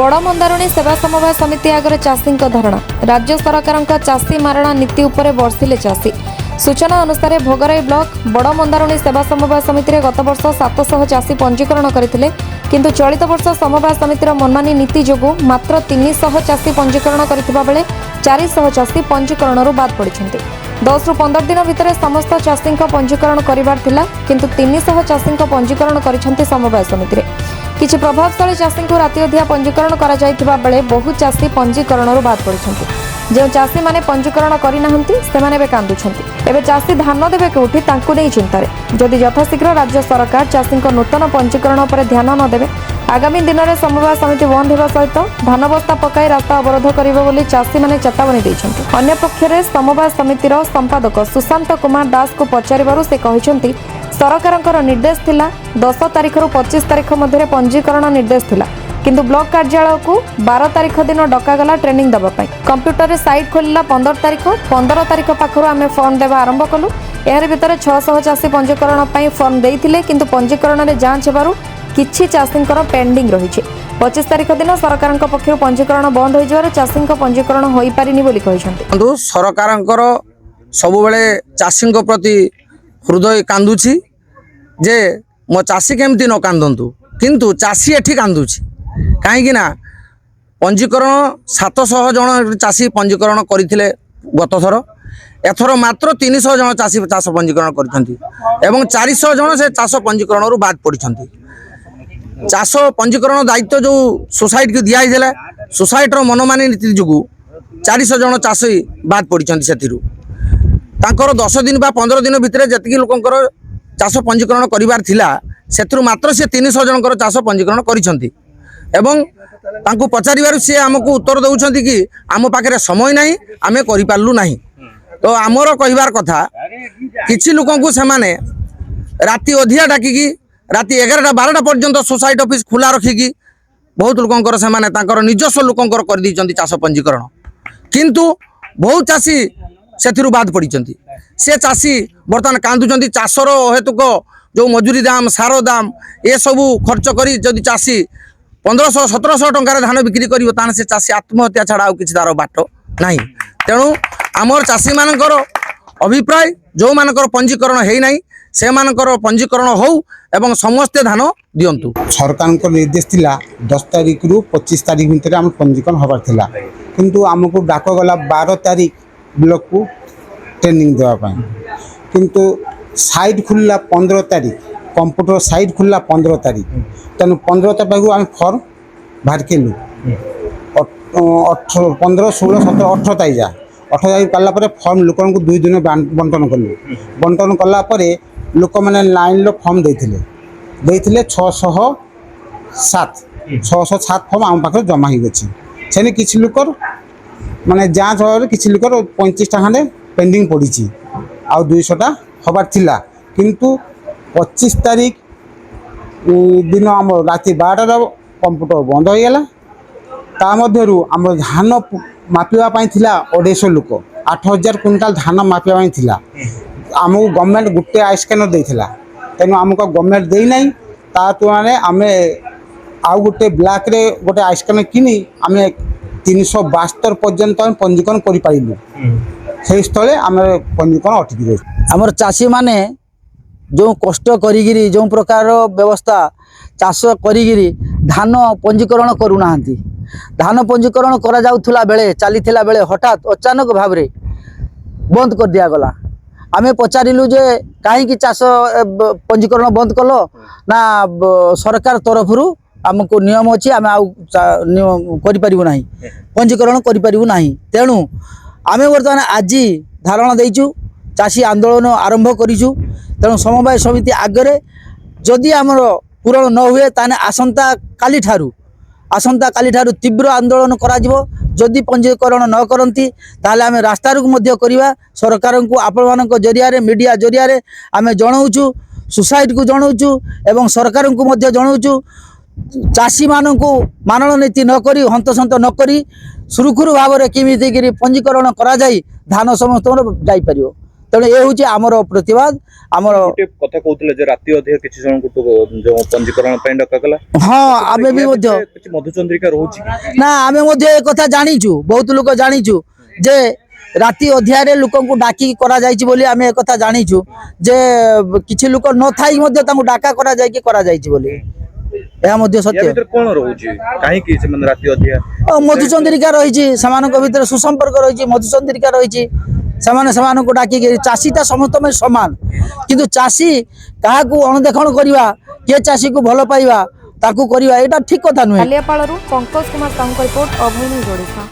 बड़ मंदारुणी सेवा समवाय समिति आगे चाषी धारणा राज्य सरकार चाषी मारणा नीति उपर बर्षिले चाषी। सूचना अनुसार भोगराई ब्लॉक बड़ मंदारुणी सेवा समवाय समिति में गत वर्ष 700 चाषी पंजीकरण करथिले, किंतु चलित वर्ष समवाय समितिर मनमानी नीति जोगु मात्र 300 चाषी पंजीकरण करथिबा बेले 400 चाषी पंजीकरणरू बाद पड़िछन्ति। 10 रु 15 दिन भितर समस्त चाषी पंजीकरण करिबार थिला, किंतु 300 चाषी पंजीकरण करिछन्ति समवाय समिति रे। किछि प्रभावशाली चाषी को राति अधिया पंजीकरण करा जायथिबा बेले बहु चाषी पंजीकरणरू बाद पड़िछन्ति। जो चाषी माने पंजीकरण करिनाहंती सेमाने बे कांदुछन्ति। एबे चाषी धान देबे कोठी तांकु नै चिंतारे। जदि यथाशीघ्र राज्य सरकार चाषी नूतन पंजीकरण पर ध्यान न देबे आगामी दिन में समवाय समिति बंद होगा सहित धान बस्ता पकाई रास्ता अवरोध करिबो बोली चाषी माने चेतावनी दैछन्ति। अन्य पक्षरे समवाय समितिर संपादक सुशांत कुमार दास को पचारिबारु से कहिसन्ति सरकारଙ୍କର निर्देश थिला 10 तारिख रु 25 तारिख मध्य पंजीकरण निर्देश थिला, किंतु ब्लॉक कार्यालय को 12 तारिख दिन डकागला ट्रेनिंग देबा पई। कंप्यूटर साइट खोलिला 15 तारिख पाखरु आमे फॉर्म देबा आरंभ कलु। एहर भितर 600 चाषी पंजीकरण पई फॉर्म देइथिले, किंतु पंजीकरण रे जांच हेबारु किछि चाषींकर पेंडिंग रहिछि। 25 तारिख दिन सरकारଙ୍କ पक्षरु पंजीकरण बंद होई जवार चाषींक पंजीकरण होई पारिनी बोली कहिसंति। बंधु सरकारଙ୍କର सबुबेले चाषींक प्रति हृदय कांदुछि जे मो चाषी केमती न कांदंतु, किंतु चाषी एठी कांदुछि कहीं ना पंजीकरण 700 जन चाषी पंजीकरण करथिले गत थर। एथर मात्र 300 जन चाषी चाष पंजीकरण करछन्ति एवं 400 जन से चाष पंजीकरण रु बाद पड़िछन्ति। चाष पंजीकरण दायित्व जो सोसाइटी को दिया जाइला, सोसाइटी रो मनमानी नीति जुगु 400 जन चाषी बाद पड़िछन्ति। सेथिरु तांकर 10 दिन बा 15 दिन भितर जतिकि लोकंकर चाष पंजीकरण करिवार थिला सेथिरु मात्र से 300 जनकर चाष पंजीकरण करिछन्ति। एवं तांको पचारिबारु से आमको उत्तर दउछन्ति कि आम पाखरे समय नाही, आमे करि पारलु नाही। तो आमर कहिबार कथा किछि लोकंकु सेमाने राति अधिया डाकिकी राति 11टा 12टा पर्यंत सोसाइटी ऑफिस खुला रखिकी बहुत लोकंकर सेमाने तांकर निजस्व लोकंकर कर दैछन्ति चाष पंजीकरण, किंतु बहुत चाषी सेथिरु बाद पड़िछन्ति। से चाषी बर्तमान कांदुछन्ति चाषर हेतुक जो मजूरी दाम सार दाम ए सबू खर्च करी जदि चाषी 1500-1700 टंकार धान बिक्री करिवो ताने से चाषी आत्महत्या छाड़ा आउ किछि तार बाट नाही। तेणु आमर चाषी मानकर अभिप्राय जो मानकर पंजीकरण हेई नाही से मानकर पंजीकरण हो एवं समस्त धान दियंतु। सरकार को निर्देश थिला 10 तारिख रु 25 तारिख भितर हम पंजीकरण होबार थिला, किंतु हमको डाक गला 12 तारिख ब्लॉक को ट्रेनिंग देवा पाई, किंतु साइट खुलला 15 तारिख कंप्यूटर साइट खुलला 15 तारिख। तेणु 15 तारिख आम फॉर्म बाहर केलु 15, 16, 17, 18 तारिख जा 18 तारिख कला फॉर्म लोक 2 दिन बंटन कलु। बंटन कला लोक मैंने लाइन लो फॉर्म देते 607 फॉर्म आम पाखे जमा हो गई। किसी लोकर माने जांच हो किसी लोकर 25टा खंडे पेंडिंग पड़ी आउ 200टा हबार थिला, किंतु 25 तारिख दिन आम राति 12टार कंप्यूटर बंद हो गला। ता मध्यरु आम धान मापिवा पाई थिला 250 लोक 8000 क्विंटाल धान मापिवा पाई थिला। आमको गवर्नमेंट गोटे आई स्कैनर देइथिला, तेनु आमको गवर्नमेंट देई नाही। ता तुलना आमे आउ गोटे ब्लैक रे गोटे आई स्कैनर किनी आमे 372 पर्यंत पंजीकरण करि पाइलु। से स्थले आमे पंजीकरण अटकी गई। आमर चाषी माने जो कष्ट करिगिरी जो प्रकार व्यवस्था चाष करिगिरी धान पंजीकरण करूना, धान पंजीकरण करा जाउथुला बेले चलीथिला बेले हठात अचानक भाव रे बंद कर दिया गला। आमे पचारिलु जे कहीं चाष पंजीकरण बंद कल ना सरकार तरफरु आमको नियम अच्छी आम आउ ना पंजीकरण करूँ। तेणु आम बर्तमान आज धारणा देचु चाषी आंदोलन आरंभ करूँ। तेणु समवाय समिति आगे जदि आमर पूरण न हुए ताने आसंता काली ठारू तीव्र आंदोलन करा जदि पंजीकरण न करती ताले आम रास्ता रुक मध्य करिवा। सरकार को आपण मानक जरिया मीडिया जरिया आम जनाऊँ, सोसाइटी को जनाऊँ एवं सरकार को मध्य जनाऊँ चाषी मानू मानन नीति नक हंतसंत नक सुरुखुरु भाव में किमिति पंजीकरण करा जाई धान समस्त जापर। तेणु ये हूँ आमर प्रतिवाद आमर गोटे कथा कहते जे राति अधिक किसी जन जो पंजीकरण पे डका गला हाँ आमे भी मधुचंद्रिका रोची ना आमे एक कथा जानिचु बहुत लोक जानिचु जे राति अध्याय लोक डाकी करा जाइछि बोली आमे एक कथा जानिचु जे किछि लोक न थाई मध्ये तांको डाका करा जाय कि करा जाइछि बोली ଏହା ମଧ୍ୟ या ସତ୍ୟ भीतर कोन रहउची काहे कि से मन राति अधिक मधुचंद्रिका रही ସେମାନଙ୍କ ଭିତରେ ସୁସମ୍ପର୍କ ରହିଛି मधुचंद्रिका ରହିଛି ସେମାନେ ସେମାନଙ୍କୁ ଡାକିକି ଚାଷୀଟା ସମସ୍ତ ପାଇଁ ସମାନ କିନ୍ତୁ ଚାଷୀ କାହାକୁ ଅଣଦେଖଣ କରିବା କିଏ ଚାଷୀକୁ ଭଲ ପାଇବା ତାକୁ କରିବା ଏଇଟା ଠିକ କଥା ନୁହେଁ କାଲିଆପାଳରୁ ପଙ୍କଜ କୁମାର ସାହୁଙ୍କ ରିପୋର୍ଟ ଅଭୟ ନ୍ୟୁଜ୍ ଓଡ଼ିଶା।